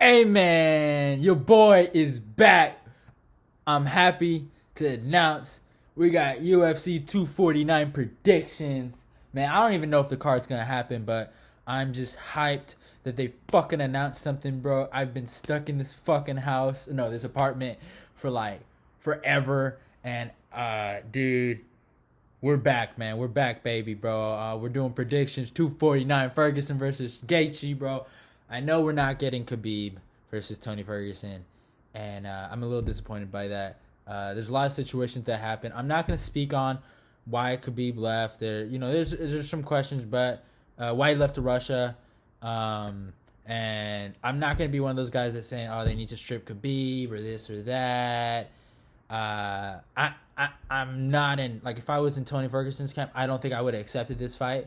Hey man, your boy is back. I'm happy to announce we got UFC 249 predictions. Man, I don't even know if the card's gonna happen, but I'm just hyped that they fucking announced something, bro. I've been stuck in this fucking house, no, this apartment for like forever, and dude, we're back, man. We're back, baby, bro. We're doing predictions. 249 Ferguson versus Gaethje, bro. I know we're not getting Khabib versus Tony Ferguson, and I'm a little disappointed by that. There's a lot of situations that happen. I'm not gonna speak on why Khabib left. There's some questions, but why he left to Russia. And I'm not gonna be one of those guys that's saying, "Oh, they need to strip Khabib or this or that." I'm not in, like, if I was in Tony Ferguson's camp, I don't think I would have accepted this fight.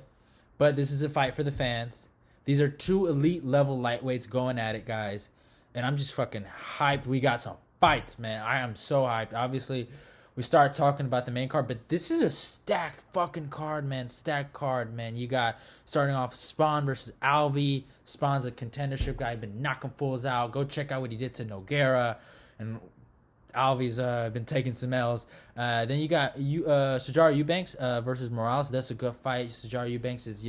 But this is a fight for the fans. These are two elite level lightweights going at it, guys, and I'm just fucking hyped. We got some fights, man. I am so hyped. Obviously, we start talking about the main card, but this is a stacked fucking card, man. Stacked card, man. You got starting off Spawn versus Alvi. Spawn's a contendership guy, been knocking fools out. Go check out what he did to Nogueira, and Alvi's been taking some L's. Then you got Sijara Eubanks versus Morales. That's a good fight. Sijara Eubanks is,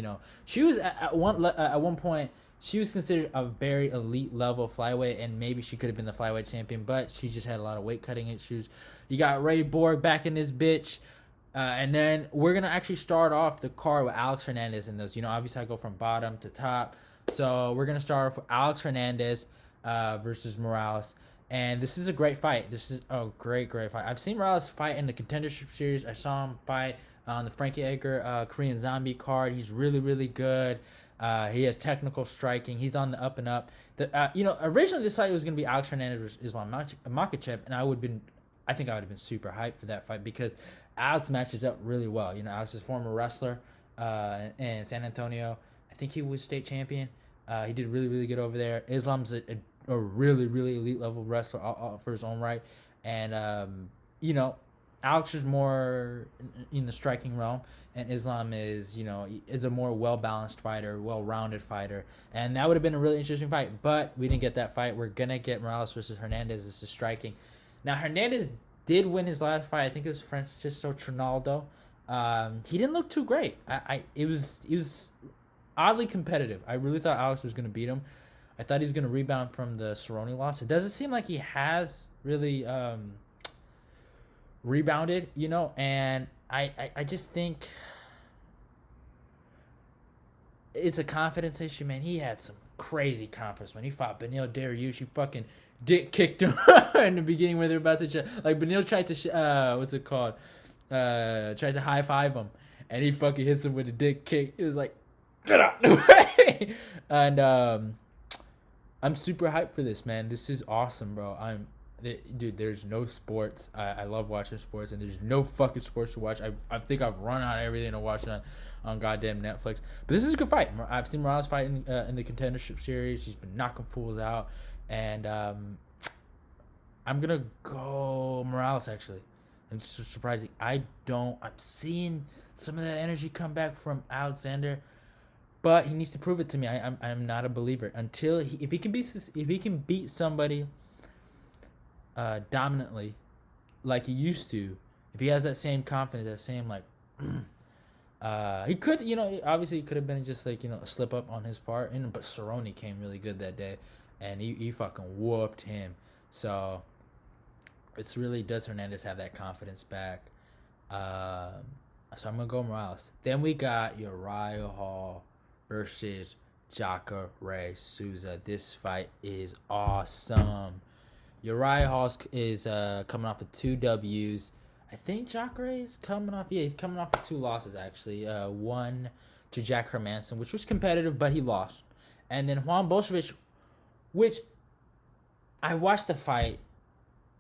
she was at one point, she was considered a very elite level flyweight, and maybe she could have been the flyweight champion, but she just had a lot of weight cutting issues. You got Ray Borg back in this bitch. And then we're going to actually start off the card with Alex Hernandez in those. Obviously I go from bottom to top. So we're going to start off with Alex Hernandez versus Morales. And this is a great fight. This is a great fight. I've seen Morales fight in the contendership series. I saw him fight on the Frankie Edgar Korean Zombie card. He's really, really good. He has technical striking. He's on the up and up. Originally this fight was going to be Alex Hernandez versus Islam Makhachev, and I think I would have been super hyped for that fight because Alex matches up really well. Alex is a former wrestler in San Antonio. I think he was state champion. He did really, really good over there. Islam's a really, really elite level wrestler for his own right. And, Alex is more in the striking realm, and Islam is a more well-balanced fighter, well-rounded fighter. And that would have been a really interesting fight, but we didn't get that fight. We're going to get Morales versus Hernandez. This is striking. Now, Hernandez did win his last fight. I think it was Francisco Trinaldo. He didn't look too great. It was oddly competitive. I really thought Alex was going to beat him. I thought he was going to rebound from the Cerrone loss. It doesn't seem like he has really rebounded, and I just think it's a confidence issue, man. He had some crazy confidence when he fought Beneil Dariush. He fucking dick kicked him in the beginning where they're about to Beneil tried to what's it called? Tried to high five him, and he fucking hits him with a dick kick. It was like, get out the way. And I'm super hyped for this, man. This is awesome, bro. Dude, there's no sports. I love watching sports, and there's no fucking sports to watch. I think I've run out of everything to watch on goddamn Netflix. But this is a good fight. I've seen Morales fight in the contendership series. He's been knocking fools out. And I'm going to go Morales, actually. It's so surprising. I'm seeing some of that energy come back from Alexander. But he needs to prove it to me. I'm not a believer until if he can beat somebody dominantly like he used to. If he has that same confidence, that same he could obviously it could have been just a slip up on his part. But Cerrone came really good that day, and he fucking whooped him. So it's really, does Hernandez have that confidence back? So I'm gonna go Morales. Then we got Uriah Hall versus Jacare Souza. This fight is awesome. Uriah Hall is coming off of 2 W's. I think Jacare is coming off. Yeah, he's coming off of 2 losses, actually. One to Jack Hermanson, which was competitive, but he lost. And then Juan Bolshevich, which I watched the fight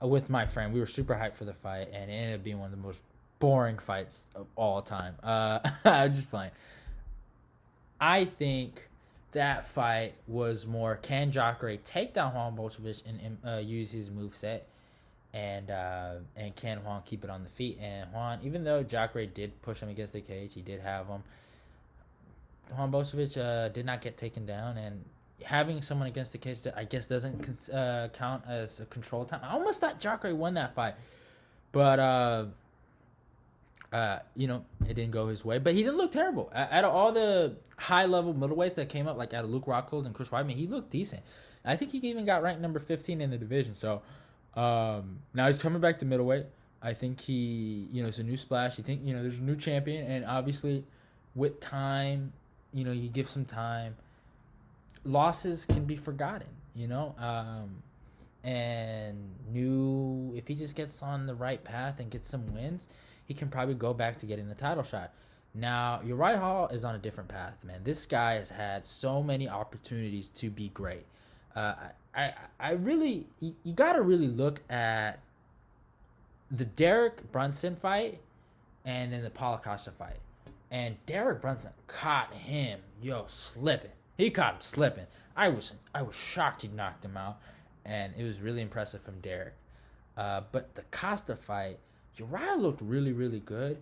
with my friend. We were super hyped for the fight, and it ended up being one of the most boring fights of all time. I'm just playing. I think that fight was more, can Jacare take down Juan Bolshevich and use his moveset, and can Juan keep it on the feet? And Juan, even though Jacare did push him against the cage, he did have him. Juan Bolshevich did not get taken down, and having someone against the cage that I guess doesn't count as a control time. I almost thought Jacare won that fight, but it didn't go his way. But he didn't look terrible. Out of all the high level middleweights that came up, like out of Luke Rockhold and Chris Weidman, he looked decent. I think he even got ranked number 15 in the division. So now he's coming back to middleweight. I think it's a new splash. You think, there's a new champion, and obviously with time, you give some time. Losses can be forgotten, and if he just gets on the right path and gets some wins, he can probably go back to getting the title shot. Now, Uriah Hall is on a different path, man. This guy has had so many opportunities to be great. I really, you got to really look at the Derek Brunson fight and then the Paulo Costa fight. And Derek Brunson caught him, slipping. He caught him slipping. I was shocked he knocked him out, and it was really impressive from Derek. But the Costa fight, Uriah looked really, really good,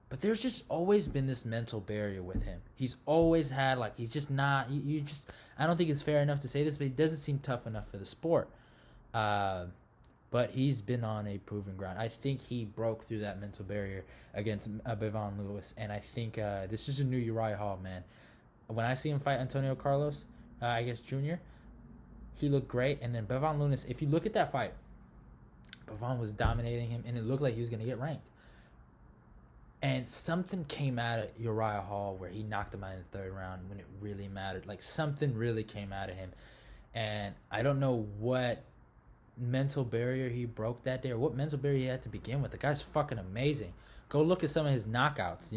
but there's just always been this mental barrier with him. He's always had, he's just not, I don't think it's fair enough to say this, but he doesn't seem tough enough for the sport. But he's been on a proven ground. I think he broke through that mental barrier against Bevon Lewis, and I think this is a new Uriah Hall, man. When I see him fight Antonio Carlos, Jr., he looked great. And then Bevon Lewis, if you look at that fight, Bevon was dominating him, and it looked like he was going to get ranked. And something came out of Uriah Hall where he knocked him out in the third round when it really mattered. Something really came out of him. And I don't know what mental barrier he broke that day or what mental barrier he had to begin with. The guy's fucking amazing. Go look at some of his knockouts,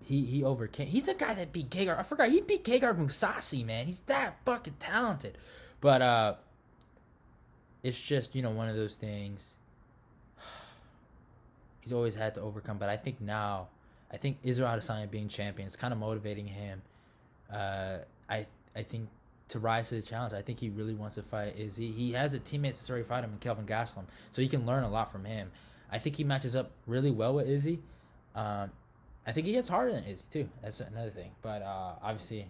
He overcame. He's a guy that beat Gegard. I forgot he beat Gegard Mousasi, man. He's that fucking talented. But it's just one of those things he's always had to overcome. But I think now, Israel Adesanya being champion is kind of motivating him. I think to rise to the challenge. I think he really wants to fight Izzy. He has a teammate that's already fought him in Kelvin Gastelum, so he can learn a lot from him. I think he matches up really well with Izzy. I think he hits harder than Izzy too. That's another thing. But obviously,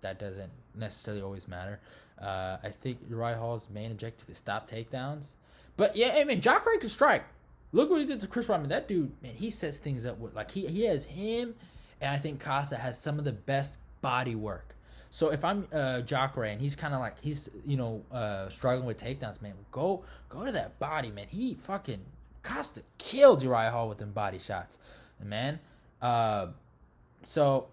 that doesn't necessarily always matter. I think Uriah Hall's main objective is stop takedowns. But yeah, Jacare can strike. Look what he did to Chris Weidman. That dude, man, he sets things up with he has him, and I think Costa has some of the best body work. So if I'm Jacare and he's kind of he's struggling with takedowns, man, go to that body, man. He fucking Costa killed Uriah Hall with them body shots, man. So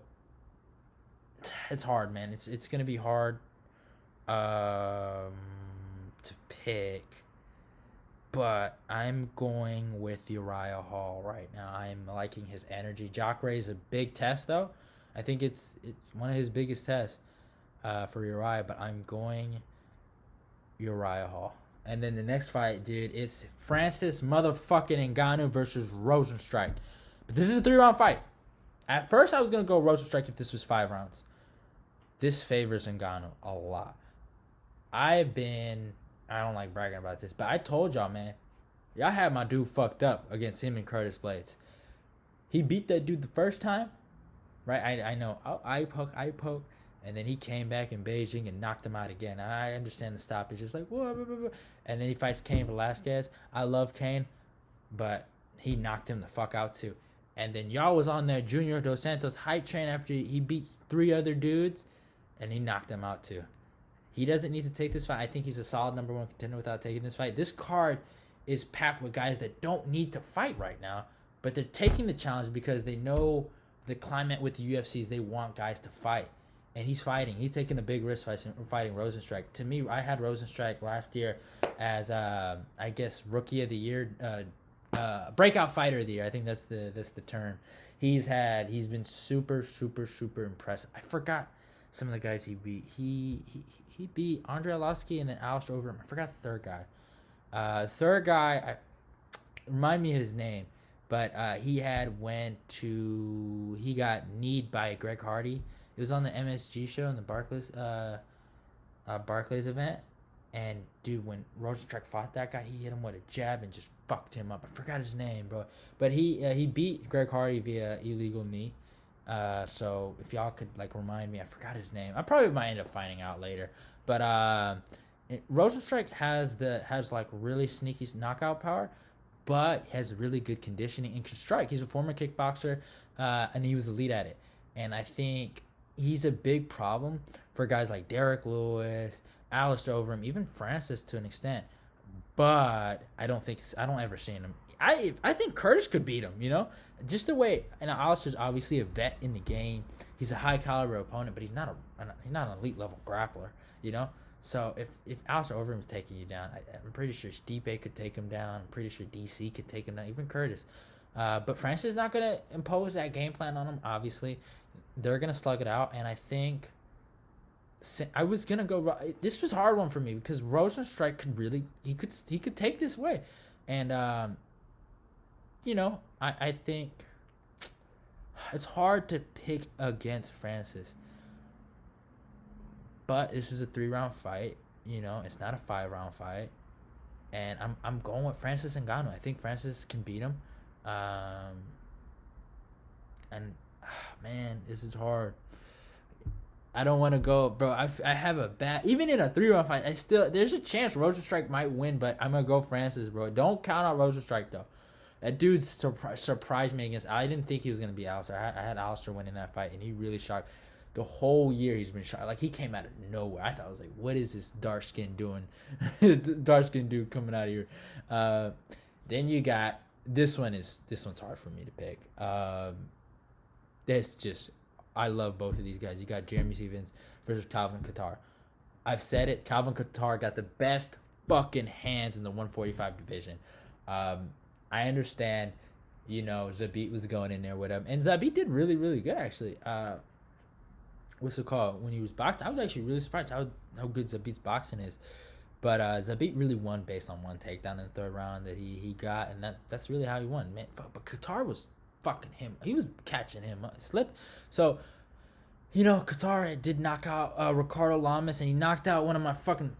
it's hard, man. It's gonna be hard to pick, but I'm going with Uriah Hall right now. I'm liking his energy. Jacare is a big test, though. I think it's one of his biggest tests for Uriah, but I'm going Uriah Hall. And then the next fight, dude, it's Francis motherfucking Ngannou versus Rozenstruik. But this is a 3-round fight. At first, I was going to go Rozenstruik if this was 5 rounds. This favors Ngannou a lot. I don't like bragging about this, but I told y'all, man, y'all had my dude fucked up against him and Curtis Blades. He beat that dude the first time, right? I know. I poke. And then he came back in Beijing and knocked him out again. I understand the stoppage. It's whoa, blah, blah, blah. And then he fights Cain Velasquez. I love Cain, but he knocked him the fuck out too. And then y'all was on that Junior Dos Santos hype train after he beats 3 other dudes, and he knocked him out too. He doesn't need to take this fight. I think he's a solid number 1 contender without taking this fight. This card is packed with guys that don't need to fight right now, but they're taking the challenge because they know the climate with the UFCs. They want guys to fight. And he's fighting. He's taking a big risk fighting Rozenstruik. To me, I had Rozenstruik last year as, Rookie of the Year, Breakout Fighter of the Year. I think that's the term. He's been super, super, super impressive. I forgot some of the guys he beat. He beat Andrei Arlovski and then Alistair Overeem. I forgot the third guy. Third guy, remind me of his name, but he got kneed by Greg Hardy. It was on the MSG show in the Barclays event. And, dude, when Rozenstruik fought that guy, he hit him with a jab and just fucked him up. I forgot his name, bro. But he beat Greg Hardy via illegal knee. So if y'all could like remind me, I forgot his name. I probably might end up finding out later. But Rosenstrike has like really sneaky knockout power, but has really good conditioning and can strike. He's a former kickboxer, and he was elite at it. And I think he's a big problem for guys like Derek Lewis, Alistair Overeem, even Francis to an extent. But I don't ever see him. I think Curtis could beat him. Just the way. And Alistair's obviously a vet in the game. He's a high caliber opponent, but he's not an elite level grappler. So if Alistair Overeem's taking you down, I'm pretty sure Stipe could take him down. I'm pretty sure DC could take him down. Even Curtis. But Francis is not gonna impose that game plan on him. Obviously, they're gonna slug it out, and I think. I was gonna go. This was a hard one for me because Rosenstrike could take this way, and I think it's hard to pick against Francis, but this is a 3-round fight. It's not a 5-round fight, and I'm going with Francis Ngannou. I think Francis can beat him, and man, this is hard. I don't want to go, bro. I have a bad, even in a 3-round fight, there's a chance Rosenstrike might win, but I'm gonna go Francis, bro. Don't count out Rosenstrike though. That dude surprised me against. I didn't think he was gonna be Alistair. I had Alistair winning that fight, and he really shocked. The whole year he's been shocked. Like he came out of nowhere. I thought I was like, what is this dark skin doing? Dark skin dude coming out of here. Then you got this one's hard for me to pick. I love both of these guys. You got Jeremy Stephens versus Calvin Kattar. I've said it. Calvin Kattar got the best fucking hands in the 145 division. I understand, Zabit was going in there with him. And Zabit did really, really good, actually. What's it called? When he was boxing, I was actually really surprised how good Zabit's boxing is. But Zabit really won based on one takedown in the third round that he got. And that's really how he won. Man, but Kattar was fucking him. He was catching him slip. So, Kattar did knock out Ricardo Lamas, and he knocked out one of my fucking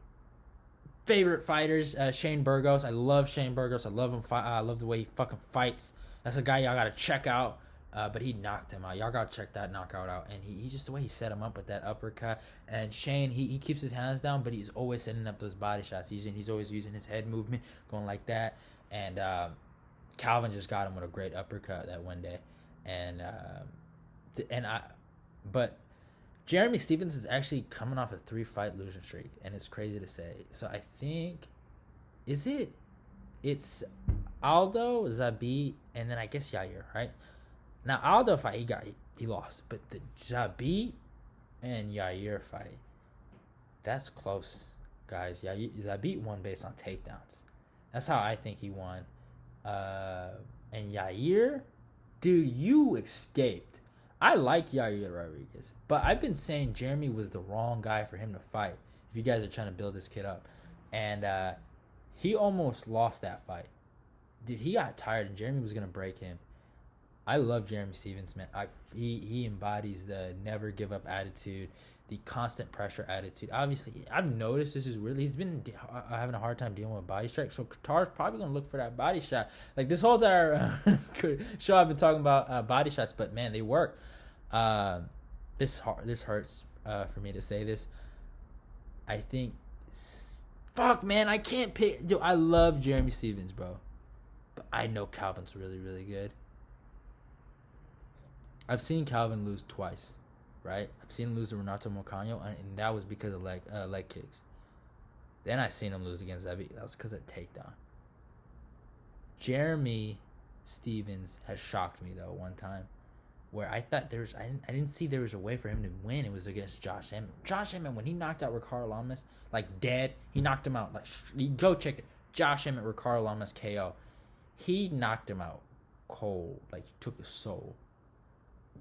favorite fighters, Shane Burgos. I love Shane Burgos. I love him. I love the way he fucking fights. That's a guy y'all gotta check out. But he knocked him out. Y'all gotta check that knockout out. And he just the way he set him up with that uppercut. And Shane, he keeps his hands down, but he's always setting up those body shots. He's always using his head movement, going like that. And Calvin just got him with a great uppercut that one day, but Jeremy Stephens is actually coming off a 3-fight losing streak, and it's crazy to say. So I think, it's Aldo, Zabit, and then I guess Yair, right? Now Aldo fight he lost, but the Zabit and Yair fight, that's close, guys. Zabit won based on takedowns. That's how I think he won. And Yair, dude, you escaped. I like Yair Rodriguez, but I've been saying Jeremy was the wrong guy for him to fight. If you guys are trying to build this kid up, and he almost lost that fight. Dude, he got tired, and Jeremy was gonna break him. I love Jeremy Stephens, man. He embodies the never give up attitude, the constant pressure attitude. Obviously, I've noticed this is weird. He's been having a hard time dealing with body strike, so Kattar's probably gonna look for that body shot. Like this whole entire show, I've been talking about body shots, but man, they work. This hurts for me to say this. I think, fuck, man, I can't pick. Dude, I love Jeremy Stephens, bro, but I know Calvin's really, really good. I've seen Calvin lose twice, right? I've seen him lose to Renato Moicano, and that was because of leg kicks. Then I seen him lose against Zabit. That was because of takedown. Jeremy Stephens has shocked me though one time, where I thought I didn't see there was a way for him to win. It was against Josh Emmett. Josh Emmett, when he knocked out Ricardo Lamas, like dead, he knocked him out. Like go check it. Josh Emmett, Ricardo Lamas KO. He knocked him out cold. Like he took his soul.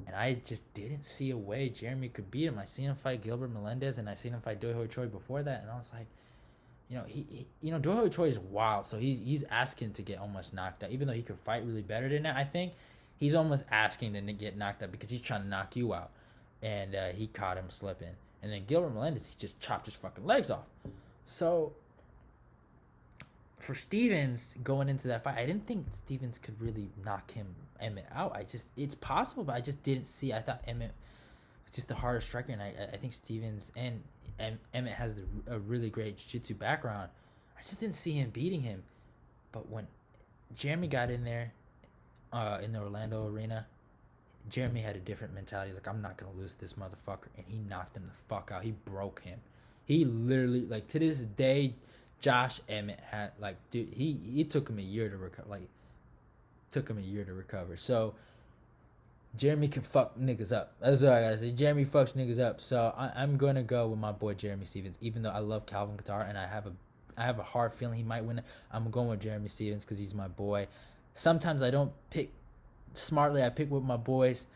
And I just didn't see a way Jeremy could beat him. I seen him fight Gilbert Melendez, and I seen him fight Doi Hoi Choi before that, and I was like, he Doi Hoi Choi is wild, so he's asking to get almost knocked out, even though he could fight really better than that. I think he's almost asking to get knocked out because he's trying to knock you out, and he caught him slipping. And then Gilbert Melendez, he just chopped his fucking legs off. So for Stevens going into that fight, I didn't think Stevens could really knock Emmett out. It's possible, but I just didn't see. I thought Emmett was just the harder striker, and I think Stevens and Emmett has a really great jiu-jitsu background. I just didn't see him beating him. But when Jeremy got in there, in the Orlando arena, Jeremy had a different mentality. He's like, I'm not gonna lose this motherfucker, and he knocked him the fuck out. He broke him. He literally, like, to this day, Josh Emmett had, like, dude, he took him a year to recover. Like, took him a year to recover. So Jeremy can fuck niggas up. That's what I gotta say. Jeremy fucks niggas up. So I'm gonna go with my boy Jeremy Stevens, even though I love Calvin Kattar and I have a hard feeling he might win. I'm going with Jeremy Stevens because he's my boy. Sometimes I don't pick smartly. I pick with my boys,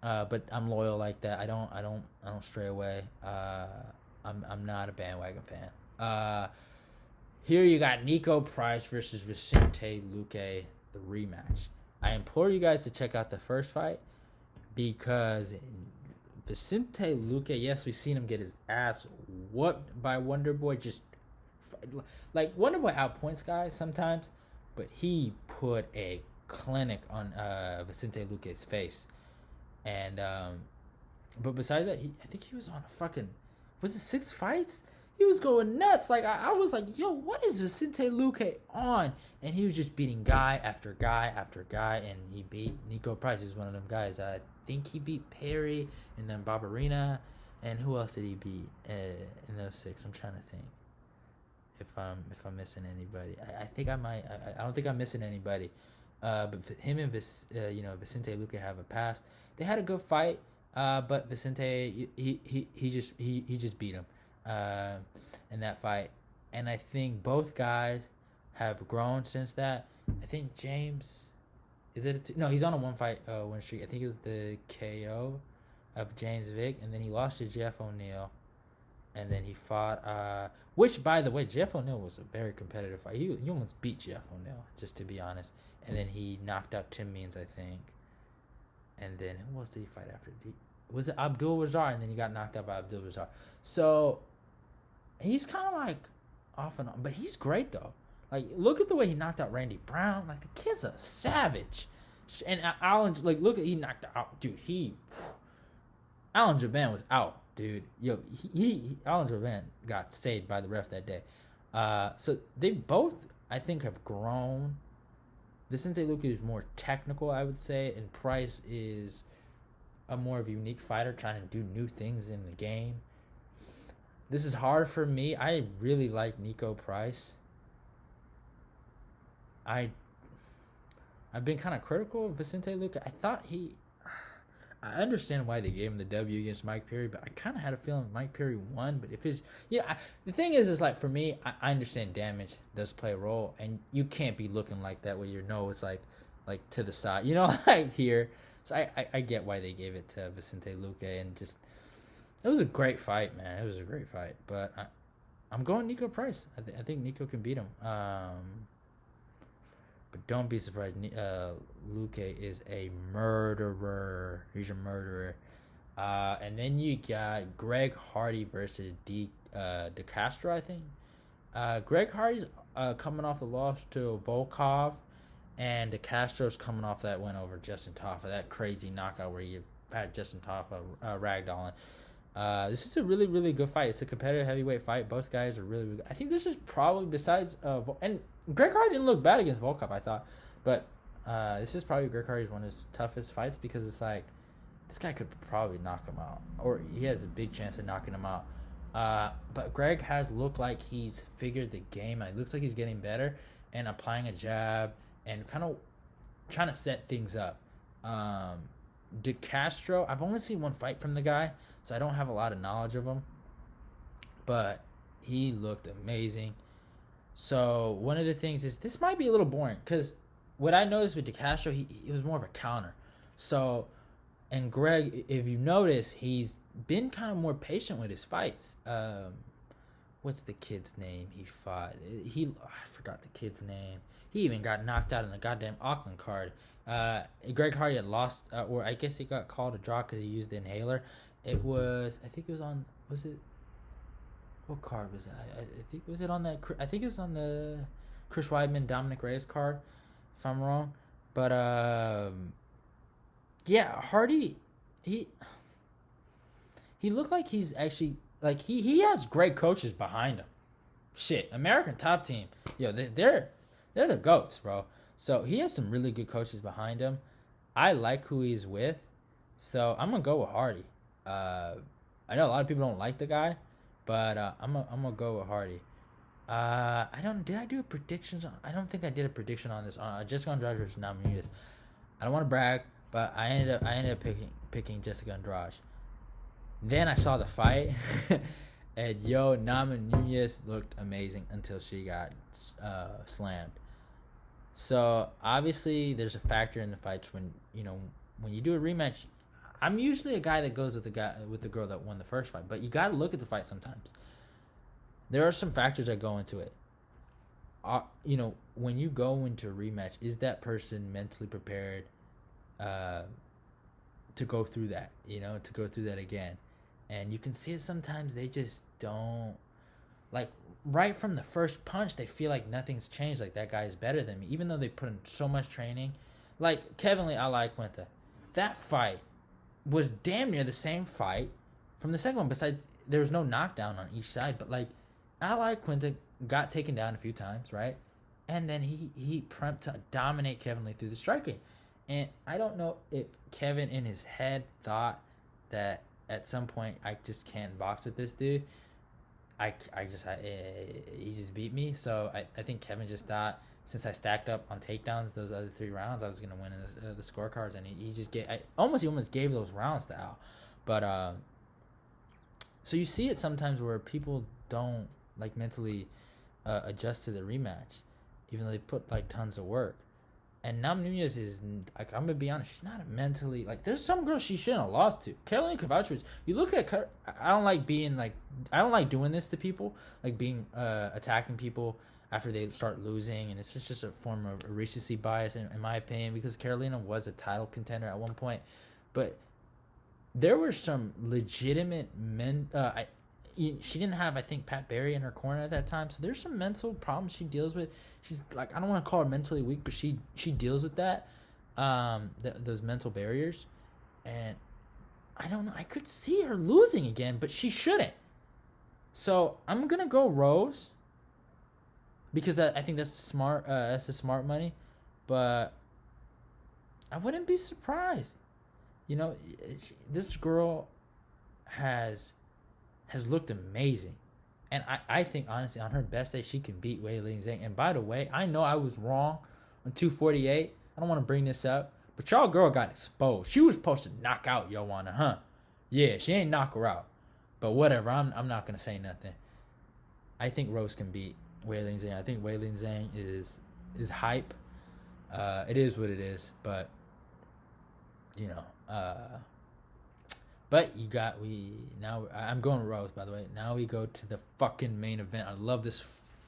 but I'm loyal like that. I don't stray away. I'm not a bandwagon fan. Here you got Nico Price versus Vicente Luque, the rematch. I implore you guys to check out the first fight because Vicente Luque, yes, we've seen him get his ass whooped by Wonderboy. Just like Wonderboy outpoints guys sometimes, but he put a clinic on Vicente Luque's face. And but besides that, I think he was on a fucking, was it 6 fights? He was going nuts. Like I was like, yo, what is Vicente Luque on? And he was just beating guy after guy after guy, and he beat Nico Price. He was one of them guys. I think he beat Perry and then Barberena, and who else did he beat in those 6? I'm trying to think if I'm missing anybody. I think I might. I don't think I'm missing anybody. But him and Vicente Luque have a past. They had a good fight, but Vicente he just beat him in that fight, and I think both guys have grown since that. I think James, no, he's on a 1 fight win streak. I think it was the KO of James Vick, and then he lost to Jeff O'Neal, and then he fought which, by the way, Jeff O'Neal was a very competitive fight. He almost beat Jeff O'Neal, just to be honest. And then he knocked out Tim Means, I think. And then who else did he fight after? Was it Abdul Razak? And then he got knocked out by Abdul Razak. So he's kind of like off and on, but he's great though. Like, look at the way he knocked out Randy Brown. Like, the kid's a savage. And Alan, like, look at, he knocked out, dude. Alan Javan was out, dude. Yo, Alan Javan got saved by the ref that day. So they both, I think, have grown. Vicente Luque is more technical, I would say, and Price is a more of a unique fighter trying to do new things in the game. This is hard for me. I really like Nico Price. I've been kind of critical of Vicente Luque. I understand why they gave him the W against Mike Perry, but I kind of had a feeling Mike Perry won. But if it's, the thing is like, for me, I understand damage does play a role, and you can't be looking like that where your nose like to the side, like here. So I get why they gave it to Vicente Luque, and just, it was a great fight, man. It was a great fight, but I'm going Nico Price. I think Nico can beat him. But don't be surprised. Luque is a murderer. He's a murderer. And then you got Greg Hardy versus De Castro, I think. Greg Hardy's coming off a loss to Volkov, and De Castro's coming off that win over Justin Taffa, that crazy knockout where you had Justin Taffa ragdolling. This is a really, really good fight. It's a competitive heavyweight fight. Both guys are really, really good. I think this is probably, besides and Greg Hardy didn't look bad against Volkov, I thought, but this is probably Greg Hardy's one of his toughest fights, because it's like, this guy could probably knock him out, or he has a big chance of knocking him out. But Greg has looked like he's figured the game. It looks like he's getting better and applying a jab and kind of trying to set things up. De Castro, I've only seen 1 fight from the guy, so I don't have a lot of knowledge of him, but he looked amazing. So one of the things is, this might be a little boring, because what I noticed with De Castro, he was more of a counter. So, and Greg, if you notice, he's been kind of more patient with his fights. What's the kid's name he fought? I forgot the kid's name. He even got knocked out in the goddamn Auckland card. Greg Hardy had lost, or I guess he got called a draw because he used the inhaler. It was, I think it was on, was it, what card was that? I think, was it on that, I think it was on the Chris Weidman, Dominic Reyes card, if I'm wrong. But yeah, Hardy, he looked like he's actually like he has great coaches behind him. Shit, American Top Team, yo, they're the goats, bro. So he has some really good coaches behind him. I like who he's with, so I'm gonna go with Hardy. I know a lot of people don't like the guy, but I'm gonna go with Hardy. I don't. Did I do a predictions? I don't think I did a prediction on this. Jessica Andrade versus Naomi Nunez. I don't want to brag, but I ended up picking Jessica Andrade. Then I saw the fight, and yo, Naomi Nunez looked amazing until she got slammed. So obviously, there's a factor in the fights when you do a rematch. I'm usually a guy that goes with the girl that won the first fight, but you got to look at the fight sometimes. There are some factors that go into it. When you go into a rematch, is that person mentally prepared to go through that? To go through that again, and you can see it sometimes. They just don't like. Right from the first punch, they feel like nothing's changed. Like, that guy's better than me, even though they put in so much training. Like Kevin Lee, Ala Quinta, that fight was damn near the same fight from the second one. Besides, there was no knockdown on each side, but like Ala Quinta got taken down a few times, right? And then he prepped to dominate Kevin Lee through the striking. And I don't know if Kevin in his head thought that at some point I just can't box with this dude. He just beat me. So I think Kevin just thought, since I stacked up on takedowns those other 3 rounds, I was gonna win the scorecards, and he just gave. He almost gave those rounds to Al, but so you see it sometimes where people don't like mentally adjust to the rematch, even though they put like tons of work. And Nam Nunez is like, I'm gonna be honest, she's not mentally like. There's some girls she shouldn't have lost to. Karolina Kowalkiewicz. You look at her. I don't like doing this to people, like being attacking people after they start losing, and it's just a form of recency bias, in my opinion, because Karolina was a title contender at one point, but there were some legitimate men. She didn't have, I think, Pat Barry in her corner at that time, so there's some mental problems she deals with. She's like, I don't want to call her mentally weak, but she deals with that, those mental barriers, and I don't know. I could see her losing again, but she shouldn't. So I'm gonna go Rose, because I think that's smart. That's the smart money, but I wouldn't be surprised. This girl has looked amazing. And I think, honestly, on her best day, she can beat Weili Zhang. And by the way, I know I was wrong on 248. I don't want to bring this up, but y'all girl got exposed. She was supposed to knock out Joanna, huh? Yeah, she ain't knock her out. But whatever, I'm not going to say nothing. I think Rose can beat Weili Zhang. I think Weili Zhang is hype. It is what it is, but, but I'm going Rose, by the way. Now we go to the fucking main event. I love this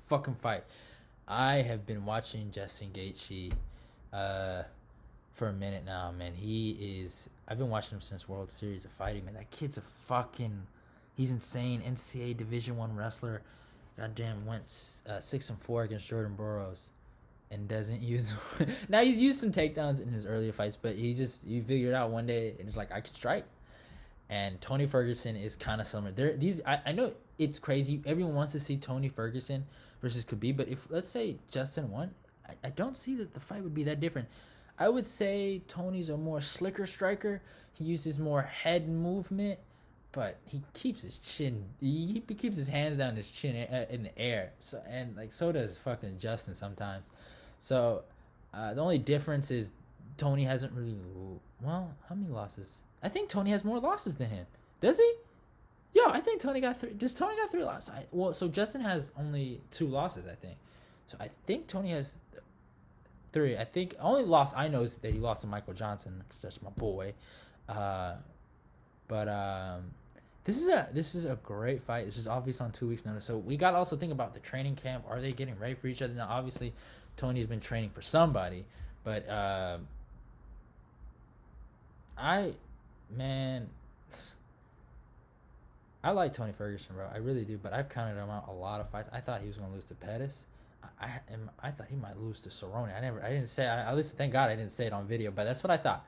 fucking fight. I have been watching Justin Gaethje for a minute now, man. I've been watching him since World Series of Fighting, man. That kid's he's insane. NCAA Division I wrestler. Goddamn, went 6-4 against Jordan Burroughs and doesn't use now he's used some takedowns in his earlier fights, but he figured out one day and it's like, I can strike. And Tony Ferguson is kind of similar. I know it's crazy. Everyone wants to see Tony Ferguson versus Khabib, but if, let's say, Justin won, I don't see that the fight would be that different. I would say Tony's a more slicker striker. He uses more head movement, but he keeps his chin. He keeps his hands down, his chin in the air. So does fucking Justin sometimes. So the only difference is Tony hasn't really. Well, how many losses? I think Tony has more losses than him. Does he? Yo, I think Tony got 3. Does Tony got 3 losses? So Justin has only 2 losses, I think. So I think Tony has 3. I think only loss I know is that he lost to Michael Johnson. That's my boy. This is a great fight. This is obviously on 2 weeks' notice. So we got to also think about the training camp. Are they getting ready for each other? Now, obviously, Tony's been training for somebody, but I like Tony Ferguson, bro. I really do, but I've counted him out a lot of fights. I thought he was going to lose to Pettis. I thought he might lose to Cerrone. I didn't say. At least thank God I didn't say it on video, but that's what I thought.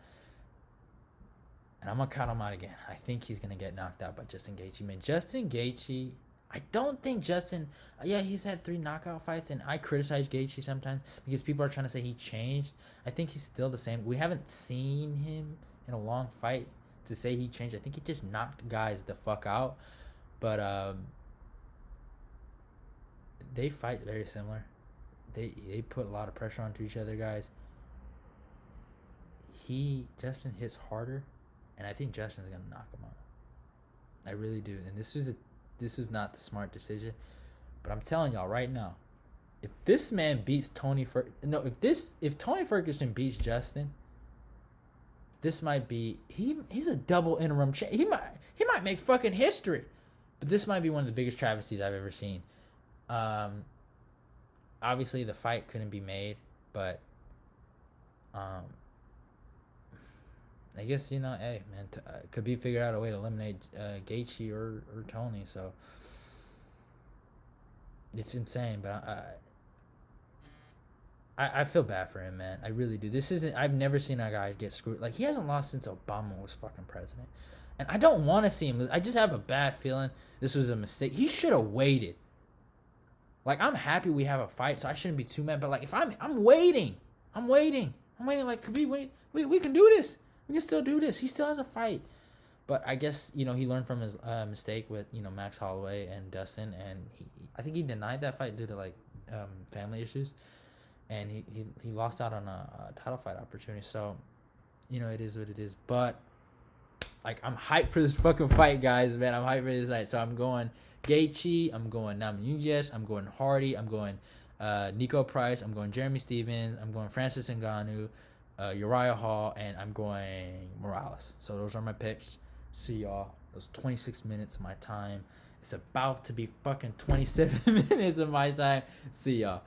And I'm gonna count him out again. I think he's gonna get knocked out by Justin Gaethje. Man, Justin Gaethje. I don't think Justin. Yeah, he's had 3 knockout fights, and I criticize Gaethje sometimes because people are trying to say he changed. I think he's still the same. We haven't seen him in a long fight to say he changed. I think he just knocked guys the fuck out. But they fight very similar. They put a lot of pressure onto each other, guys. Justin hits harder, and I think Justin's gonna knock him out. I really do. And this was not the smart decision, but I'm telling y'all right now, if this man beats if Tony Ferguson beats Justin, this might be he's a double interim champ. He might make fucking history, but this might be one of the biggest travesties I've ever seen. Obviously the fight couldn't be made, but I guess, hey man, Khabib figured out a way to eliminate Gaethje or Tony, so it's insane. But I feel bad for him, man. I really do. I've never seen a guy get screwed. Like, he hasn't lost since Obama was fucking president, and I don't want to see him lose. I just have a bad feeling this was a mistake. He should have waited. Like, I'm happy we have a fight, so I shouldn't be too mad. But like, if I'm waiting. Like, Khabib, we can do this. We can still do this. He still has a fight. But I guess, he learned from his mistake with, Max Holloway and Dustin. And I think he denied that fight due to, like, family issues. And he lost out on a title fight opportunity. So, it is what it is. But, like, I'm hyped for this fucking fight, guys, man. I'm hyped for this night. So I'm going Gaethje. I'm going Namajunas. I'm going Hardy. I'm going Nico Price. I'm going Jeremy Stevens. I'm going Francis Ngannou. Uriah Hall, and I'm going Morales. So those are my picks. See y'all. Those 26 minutes of my time. It's about to be fucking 27 minutes of my time. See y'all.